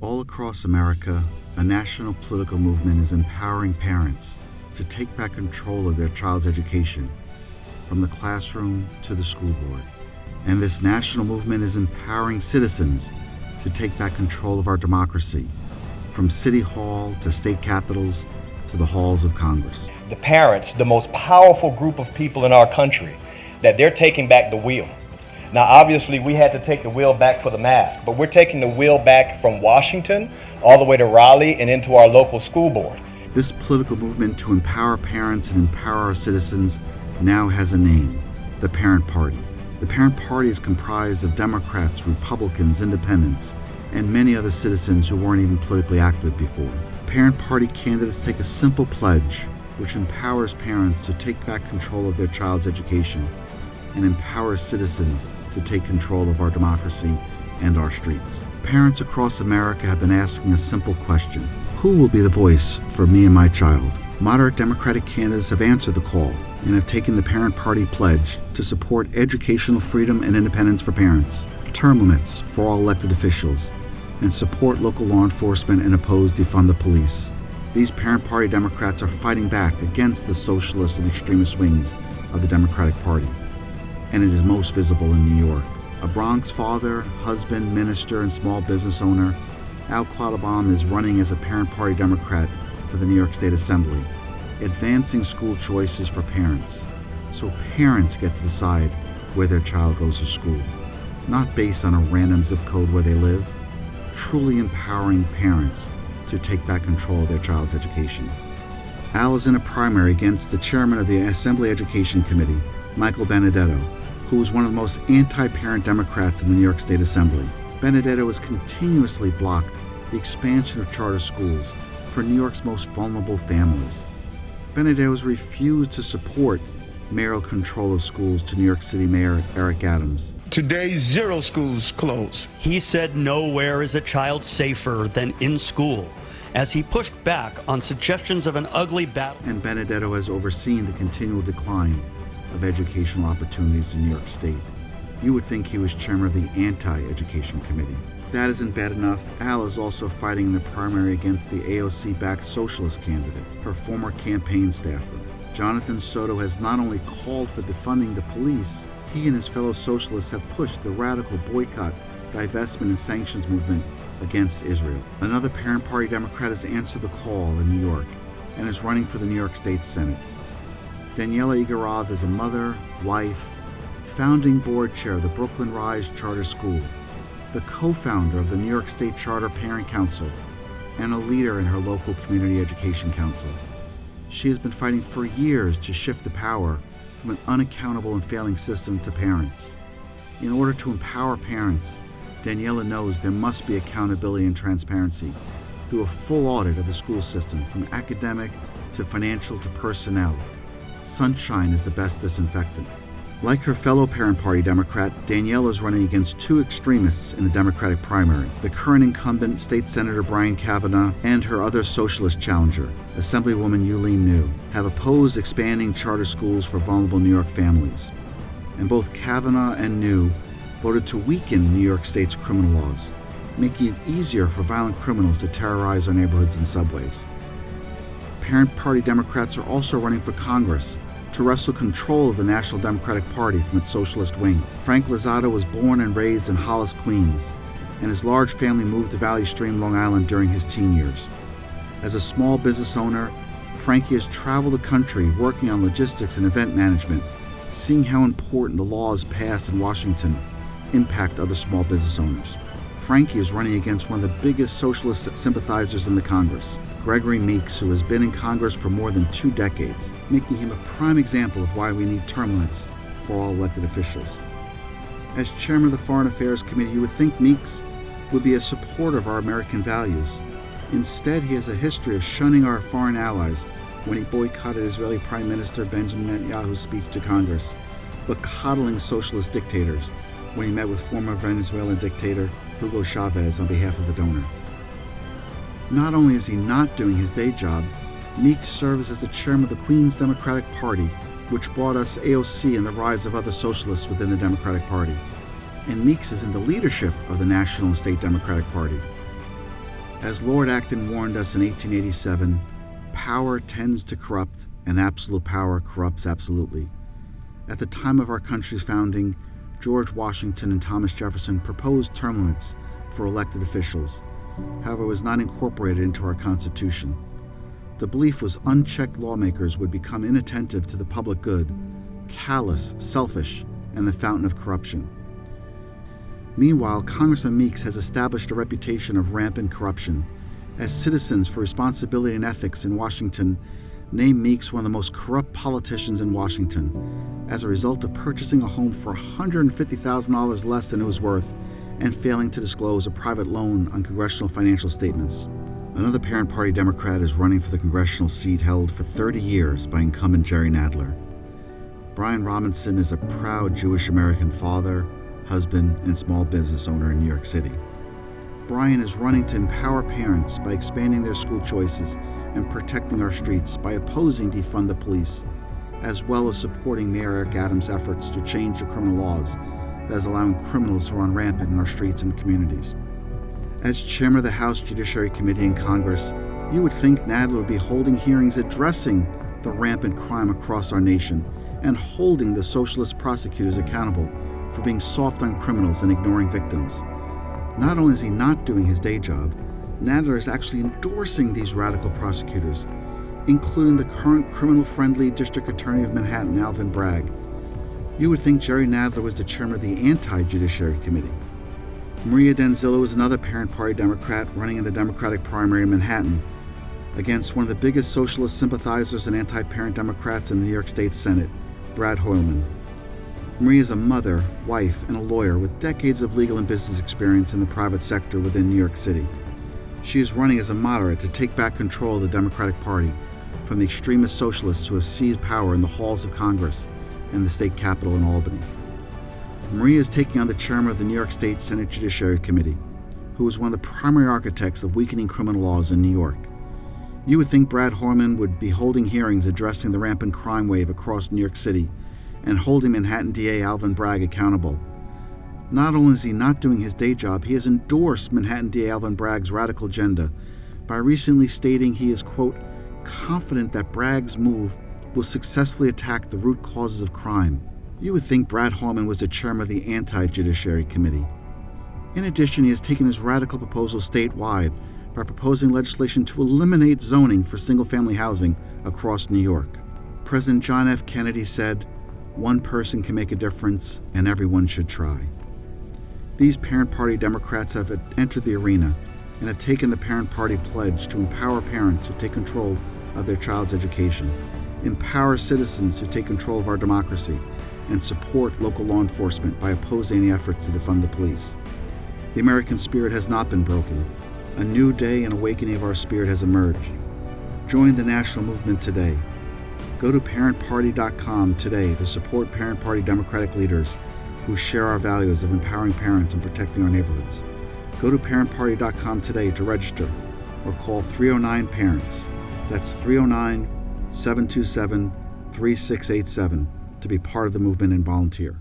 All across America, a national political movement is empowering parents to take back control of their child's education, from the classroom to the school board. And this national movement is empowering citizens to take back control of our democracy, from City Hall to state capitals to the halls of Congress. The parents, the most powerful group of people in our country, that they're taking back the wheel. Now, obviously, we had to take the wheel back for the mask, but we're taking the wheel back from Washington all the way to Raleigh and into our local school board. This political movement to empower parents and empower our citizens now has a name: the Parent Party. The Parent Party is comprised of Democrats, Republicans, Independents, and many other citizens who weren't even politically active before. Parent Party candidates take a simple pledge which empowers parents to take back control of their child's education and empowers citizens to take control of our democracy and our streets. Parents across America have been asking a simple question: who will be the voice for me and my child? Moderate Democratic candidates have answered the call and have taken the Parent Party pledge to support educational freedom and independence for parents, term limits for all elected officials, and support local law enforcement and oppose defund the police. These Parent Party Democrats are fighting back against the socialist and extremist wings of the Democratic Party, and it is most visible in New York. A Bronx father, husband, minister, and small business owner, Al Quattlebaum is running as a Parent Party Democrat for the New York State Assembly, advancing school choices for parents, so parents get to decide where their child goes to school, not based on a random zip code where they live, truly empowering parents to take back control of their child's education. Al is in a primary against the chairman of the Assembly Education Committee, Michael Benedetto, who is one of the most anti-parent Democrats in the New York State Assembly. Benedetto has continuously blocked the expansion of charter schools for New York's most vulnerable families. Benedetto has refused to support mayoral control of schools to New York City Mayor Eric Adams. Today, 0 schools closed. He said nowhere is a child safer than in school, as he pushed back on suggestions of an ugly battle. And Benedetto has overseen the continual decline of educational opportunities in New York State. You would think he was chairman of the Anti-Education Committee. If that isn't bad enough, Al is also fighting in the primary against the AOC-backed socialist candidate, her former campaign staffer. Jonathan Soto has not only called for defunding the police, he and his fellow socialists have pushed the radical boycott, divestment, and sanctions movement against Israel. Another Parent Party Democrat has answered the call in New York and is running for the New York State Senate. Daniela Igorov is a mother, wife, founding board chair of the Brooklyn Rise Charter School, the co-founder of the New York State Charter Parent Council, and a leader in her local community education council. She has been fighting for years to shift the power from an unaccountable and failing system to parents. In order to empower parents, Daniela knows there must be accountability and transparency through a full audit of the school system, from academic to financial to personnel. Sunshine is the best disinfectant. Like her fellow Parent Party Democrat, Daniela is running against 2 extremists in the Democratic primary: the current incumbent State Senator Brian Kavanaugh and her other socialist challenger, Assemblywoman Yuleen New, have opposed expanding charter schools for vulnerable New York families. And both Kavanaugh and New voted to weaken New York State's criminal laws, making it easier for violent criminals to terrorize our neighborhoods and subways. Parent Party Democrats are also running for Congress to wrestle control of the National Democratic Party from its socialist wing. Frank Lozada was born and raised in Hollis, Queens, and his large family moved to Valley Stream, Long Island during his teen years. As a small business owner, Frankie has traveled the country working on logistics and event management, seeing how important the laws passed in Washington impact other small business owners. Frankie is running against one of the biggest socialist sympathizers in the Congress, Gregory Meeks, who has been in Congress for more than 2 decades, making him a prime example of why we need term limits for all elected officials. As chairman of the Foreign Affairs Committee, you would think Meeks would be a supporter of our American values. Instead, he has a history of shunning our foreign allies when he boycotted Israeli Prime Minister Benjamin Netanyahu's speech to Congress, but coddling socialist dictators when he met with former Venezuelan dictator Hugo Chavez on behalf of a donor. Not only is he not doing his day job, Meeks serves as the chairman of the Queens Democratic Party, which brought us AOC and the rise of other socialists within the Democratic Party. And Meeks is in the leadership of the National and State Democratic Party. As Lord Acton warned us in 1887, power tends to corrupt, and absolute power corrupts absolutely. At the time of our country's founding, George Washington and Thomas Jefferson proposed term limits for elected officials. However, it was not incorporated into our Constitution. The belief was unchecked lawmakers would become inattentive to the public good, callous, selfish, and the fountain of corruption. Meanwhile, Congressman Meeks has established a reputation of rampant corruption. As Citizens for Responsibility and Ethics in Washington named Meeks one of the most corrupt politicians in Washington as a result of purchasing a home for $150,000 less than it was worth and failing to disclose a private loan on congressional financial statements. Another parent party Democrat is running for the congressional seat held for 30 years by incumbent Jerry Nadler. Brian Robinson is a proud Jewish American father, husband, and small business owner in New York City. Brian is running to empower parents by expanding their school choices and protecting our streets by opposing defund the police, as well as supporting Mayor Eric Adams' efforts to change the criminal laws that is allowing criminals to run rampant in our streets and communities. As chairman of the House Judiciary Committee in Congress, you would think Nadler would be holding hearings addressing the rampant crime across our nation and holding the socialist prosecutors accountable for being soft on criminals and ignoring victims. Not only is he not doing his day job, Nadler is actually endorsing these radical prosecutors, including the current criminal-friendly District Attorney of Manhattan, Alvin Bragg. You would think Jerry Nadler was the chairman of the Anti-Judiciary Committee. Maria Denzillo is another parent party Democrat running in the Democratic primary in Manhattan against one of the biggest socialist sympathizers and anti-parent Democrats in the New York State Senate, Brad Hoylman. Maria is a mother, wife, and a lawyer with decades of legal and business experience in the private sector within New York City. She is running as a moderate to take back control of the Democratic Party from the extremist socialists who have seized power in the halls of Congress and the state capitol in Albany. Maria is taking on the chairman of the New York State Senate Judiciary Committee, who is one of the primary architects of weakening criminal laws in New York. You would think Brad Hoylman would be holding hearings addressing the rampant crime wave across New York City and holding Manhattan DA Alvin Bragg accountable. Not only is he not doing his day job, he has endorsed Manhattan DA Alvin Bragg's radical agenda by recently stating he is, quote, confident that Bragg's move will successfully attack the root causes of crime. You would think Brad Hoylman was the chairman of the Anti-Judiciary Committee. In addition, he has taken his radical proposal statewide by proposing legislation to eliminate zoning for single-family housing across New York. President John F. Kennedy said, "One person can make a difference, and everyone should try." These parent party Democrats have entered the arena and have taken the parent party pledge to empower parents to take control of their child's education, empower citizens to take control of our democracy, and support local law enforcement by opposing any efforts to defund the police. The American spirit has not been broken. A new day and awakening of our spirit has emerged. Join the national movement today. Go to parentparty.com today to support Parent Party Democratic leaders who share our values of empowering parents and protecting our neighborhoods. Go to parentparty.com today to register or call 309-PARENTS. That's 309-727-3687 to be part of the movement and volunteer.